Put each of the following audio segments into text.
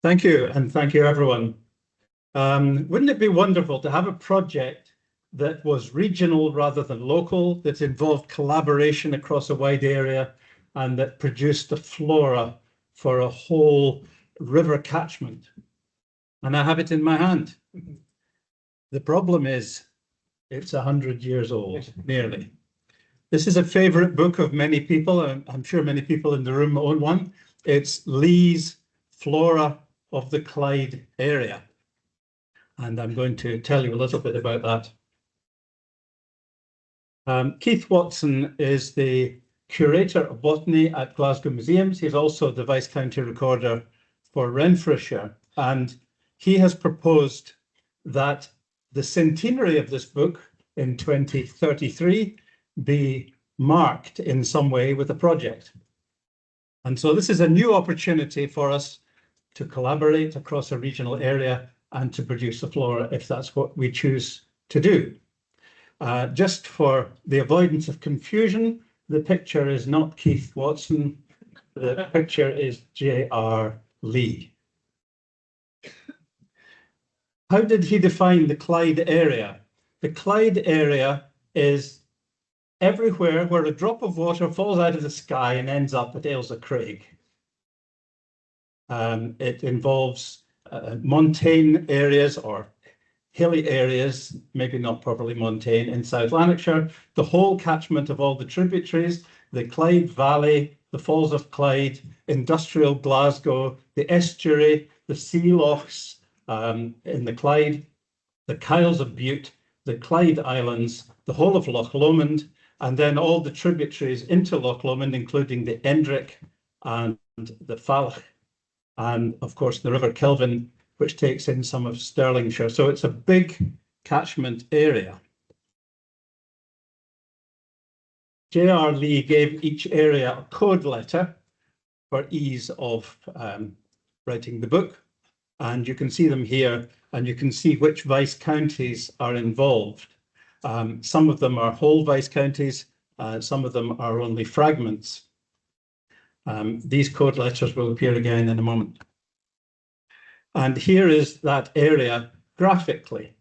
Thank you, and thank you, everyone. Wouldn't it be wonderful to have a project that was regional rather than local, that involved collaboration across a wide area, and that produced a flora for a whole river catchment? And I have it in my hand. The problem is it's 100 years old, nearly. This is a favorite book of many people, and I'm sure many people in the room own one. It's Lee's Flora of the Clyde Area. And I'm going to tell you a little bit about that. Keith Watson is the curator of botany at Glasgow Museums. He's also the Vice County Recorder for Renfrewshire. And he has proposed that the centenary of this book in 2033 be marked in some way with a project. And so this is a new opportunity for us to collaborate across a regional area and to produce a flora if that's what we choose to do. Just for the avoidance of confusion, the picture is not Keith Watson. The picture is J.R. Lee. How did he define the Clyde area? The Clyde area is everywhere where a drop of water falls out of the sky and ends up at Ailsa Craig. It involves montane areas or hilly areas, maybe not properly montane, in South Lanarkshire, the whole catchment of all the tributaries, the Clyde Valley, the Falls of Clyde, industrial Glasgow, the estuary, the sea lochs in the Clyde, the Kyles of Bute, the Clyde Islands, the whole of Loch Lomond, and then all the tributaries into Loch Lomond, including the Endrick and the Falch, and of course the River Kelvin, which takes in some of Stirlingshire. So it's a big catchment area. J.R. Lee gave each area a code letter for ease of writing the book. And you can see them here, and you can see which vice counties are involved. Some of them are whole vice counties, some of them are only fragments. These code letters will appear again in a moment. And here is that area graphically.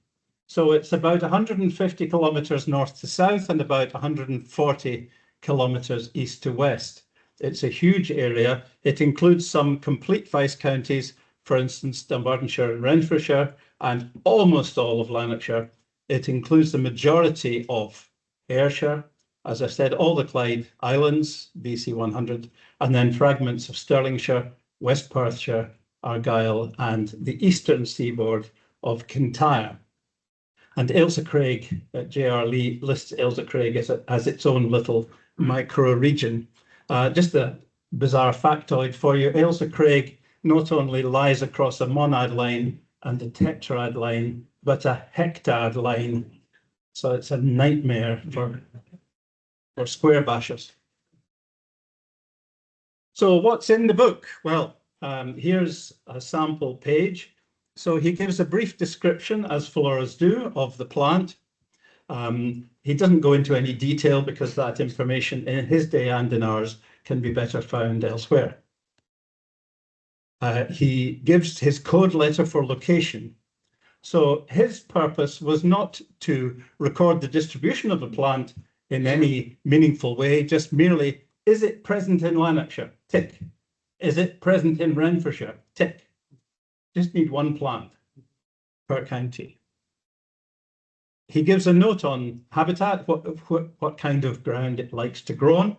So it's about 150 kilometers north to south and about 140 kilometers east to west. It's a huge area. It includes some complete vice counties, for instance, Dunbartonshire and Renfrewshire, and almost all of Lanarkshire. It includes the majority of Ayrshire, as I said, all the Clyde Islands, BC 100, and then fragments of Stirlingshire, West Perthshire, Argyll, and the eastern seaboard of Kintyre. And Ailsa Craig, J.R. Lee lists Ailsa Craig as its own little micro-region. Just a bizarre factoid for you, Ailsa Craig not only lies across a monad line and a tetrad line, but a hectad line. So it's a nightmare for square bashers. So what's in the book? Well, here's a sample page. So he gives a brief description, as floras do, of the plant. He doesn't go into any detail because that information in his day and in ours can be better found elsewhere. He gives his code letter for location. So his purpose was not to record the distribution of the plant in any meaningful way, just merely, is it present in Lanarkshire? Tick. Is it present in Renfrewshire? Tick. Just need one plant per county. He gives a note on habitat, what kind of ground it likes to grow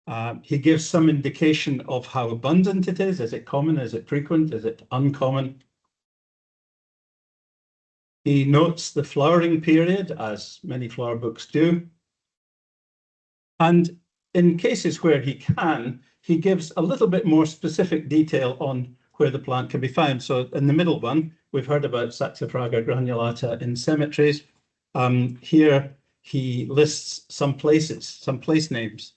on. He gives some indication of how abundant it is. Is it common? Is it frequent? Is it uncommon? He notes the flowering period, as many flower books do. And in cases where he can, he gives a little bit more specific detail on where the plant can be found. So in the middle one, we've heard about Saxifraga granulata in cemeteries. Here he lists some places, some place names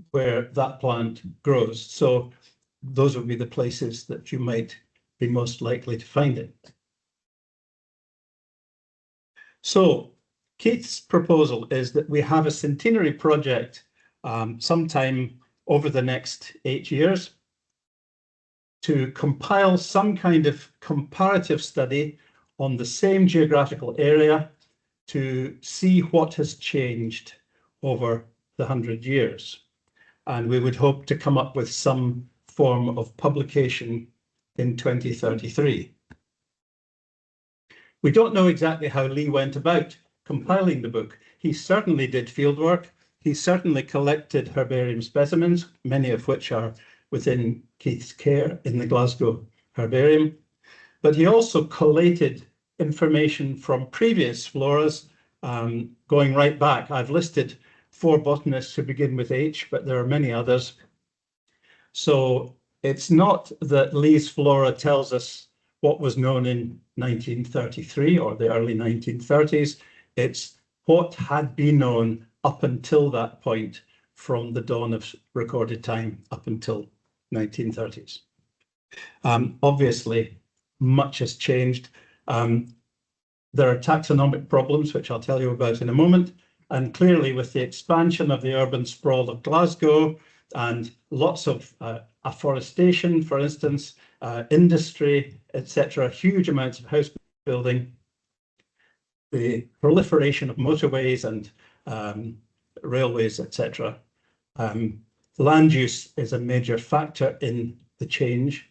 where that plant grows. So those would be the places that you might be most likely to find it. So Keith's proposal is that we have a centenary project sometime over the next 8 years to compile some kind of comparative study on the same geographical area to see what has changed over the 100 years. And we would hope to come up with some form of publication in 2033. We don't know exactly how Lee went about compiling the book. He certainly did fieldwork. He certainly collected herbarium specimens, many of which are within Keith's care in the Glasgow Herbarium. But he also collated information from previous floras, going right back. I've listed 4 botanists who begin with H, but there are many others. So it's not that Lee's flora tells us what was known in 1933 or the early 1930s. It's what had been known up until that point, from the dawn of recorded time up until 1930s. Obviously, much has changed. There are taxonomic problems, which I'll tell you about in a moment. And clearly, with the expansion of the urban sprawl of Glasgow and lots of afforestation, for instance, industry, etc., huge amounts of house building, the proliferation of motorways and railways, etc. Land use is a major factor in the change.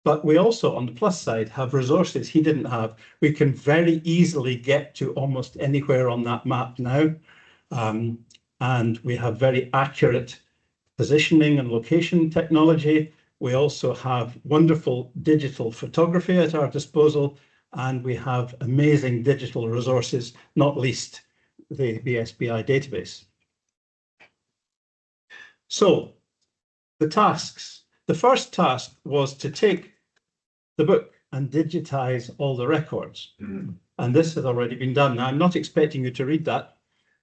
But we also, on the plus side, have resources he didn't have. We can very easily get to almost anywhere on that map now. And we have very accurate positioning and location technology. We also have wonderful digital photography at our disposal, and we have amazing digital resources, not least the BSBI database. So the tasks. The first task was to take the book and digitize all the records. And this has already been done. Now, I'm not expecting you to read that,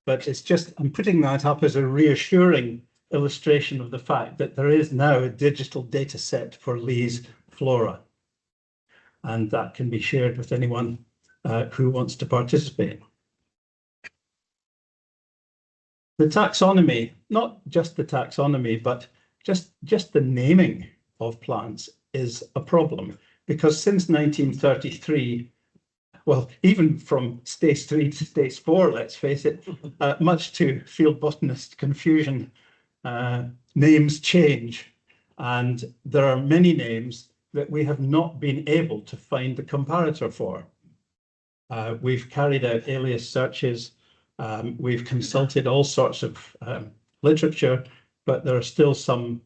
but it's just, I'm putting that up as a reassuring illustration of the fact that there is now a digital data set for Lee's flora. And that can be shared with anyone who wants to participate. The taxonomy, not just the taxonomy, but just the naming of plants is a problem, because since 1933, well, even from stage 3 to stage 4, let's face it, much to field botanist confusion, names change. And there are many names that we have not been able to find the comparator for. We've carried out alias searches, we've consulted all sorts of literature, but there are still some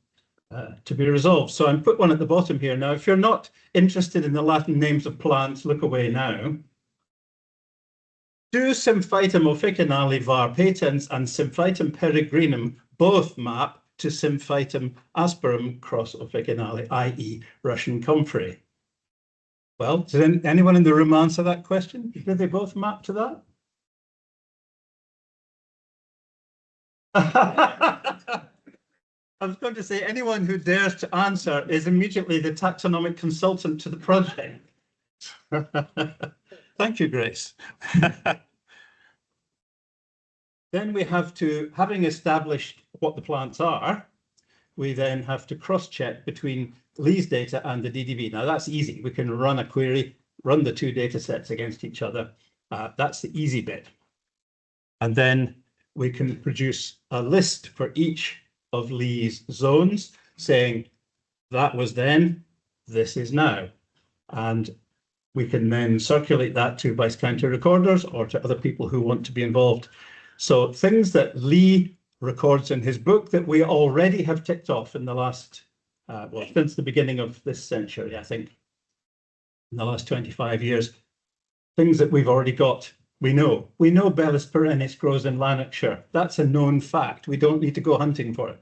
to be resolved. So I put one at the bottom here. Now, if you're not interested in the Latin names of plants, look away now. Do Symphytum officinale var patens and Symphytum peregrinum both map to Symphytum asperum cross officinale, i.e. Russian comfrey? Well, does anyone in the room answer that question? Did they both map to that? I was going to say, anyone who dares to answer is immediately the taxonomic consultant to the project. Thank you, Grace. Then we have to, having established what the plants are, we then have to cross-check between Lee's data and the DDB. Now, that's easy. We can run a query, run the 2 data sets against each other. That's the easy bit. And then we can produce a list for each of Lee's zones, saying that was then, this is now. And we can then circulate that to Vice County recorders or to other people who want to be involved. So things that Lee records in his book that we already have ticked off in the last, well, since the beginning of this century, I think, in the last 25 years, things that we've already got. We know Bellis perennis grows in Lanarkshire. That's a known fact. We don't need to go hunting for it.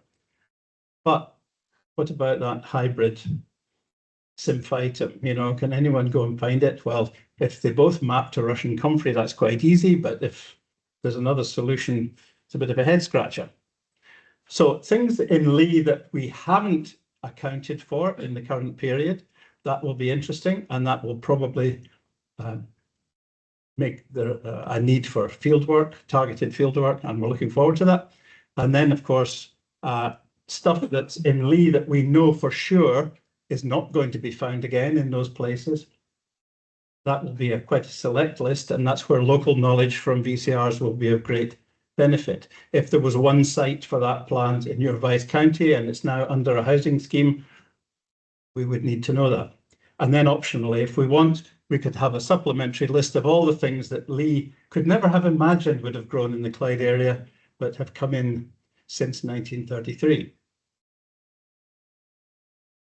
But what about that hybrid Symphytum? You know, can anyone go and find it? Well, if they both map to Russian comfrey, that's quite easy. But if there's another solution, it's a bit of a head scratcher. So things in Lee that we haven't accounted for in the current period, that will be interesting, and that will probably make a need for fieldwork, targeted fieldwork, and we're looking forward to that. And then, of course, stuff that's in Lee that we know for sure is not going to be found again in those places. That will be quite a select list, and that's where local knowledge from VCRs will be of great benefit. If there was one site for that plant in your Vice County and it's now under a housing scheme, we would need to know that. And then optionally, if we want, we could have a supplementary list of all the things that Lee could never have imagined would have grown in the Clyde area, but have come in since 1933.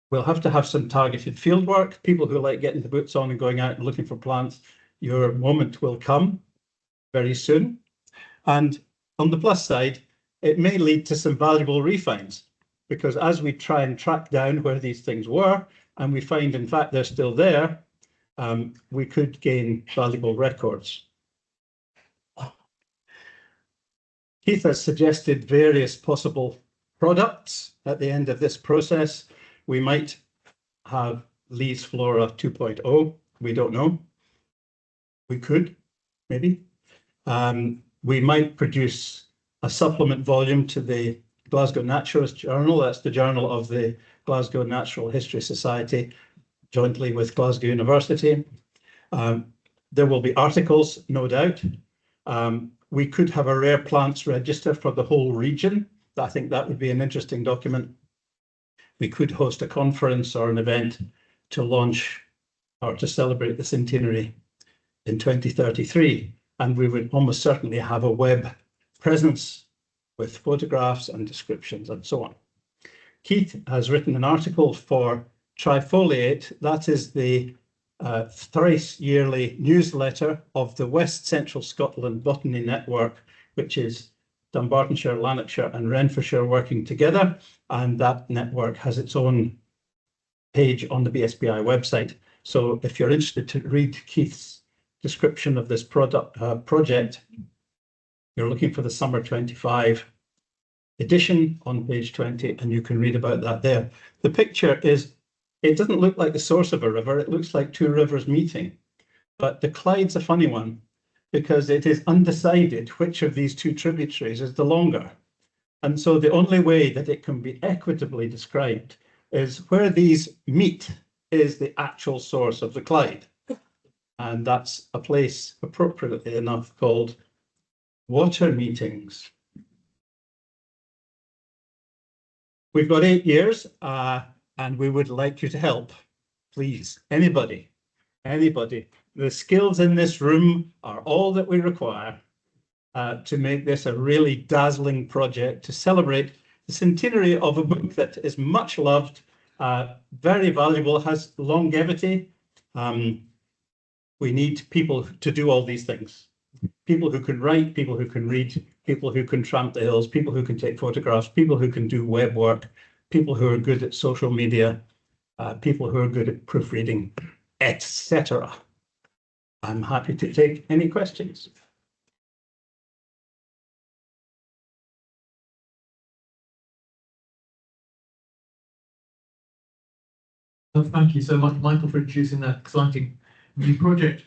We'll have to have some targeted field work. People who like getting the boots on and going out and looking for plants, your moment will come very soon. And on the plus side, it may lead to some valuable refines, because as we try and track down where these things were, and we find, in fact, they're still there, we could gain valuable records. Keith has suggested various possible products at the end of this process. We might have Lee's Flora 2.0. We don't know. We could, maybe. We might produce a supplement volume to the Glasgow Naturalist Journal. That's the journal of the Glasgow Natural History Society, jointly with Glasgow University. There will be articles, no doubt. We could have a rare plants register for the whole region. I think that would be an interesting document. We could host a conference or an event to launch or to celebrate the centenary in 2033. And we would almost certainly have a web presence with photographs and descriptions and so on. Keith has written an article for Trifoliate. That is the thrice yearly newsletter of the West Central Scotland Botany Network, which is Dunbartonshire, Lanarkshire and Renfrewshire working together. And that network has its own page on the BSBI website. So if you're interested to read Keith's description of this project, you're looking for the summer 25 edition on page 20, and you can read about that there. The picture is, it doesn't look like the source of a river, it looks like two rivers meeting. But the Clyde's a funny one, because it is undecided which of these two tributaries is the longer. And so the only way that it can be equitably described is where these meet is the actual source of the Clyde. And that's a place, appropriately enough, called Water Meetings. We've got 8 years, and we would like you to help. Please, anybody. The skills in this room are all that we require to make this a really dazzling project to celebrate the centenary of a book that is much loved, very valuable, has longevity. We need people to do all these things. People who can write, people who can read, people who can tramp the hills, people who can take photographs, people who can do web work, people who are good at social media, people who are good at proofreading, etc. I'm happy to take any questions. Thank you so much, Michael, for introducing that exciting new project.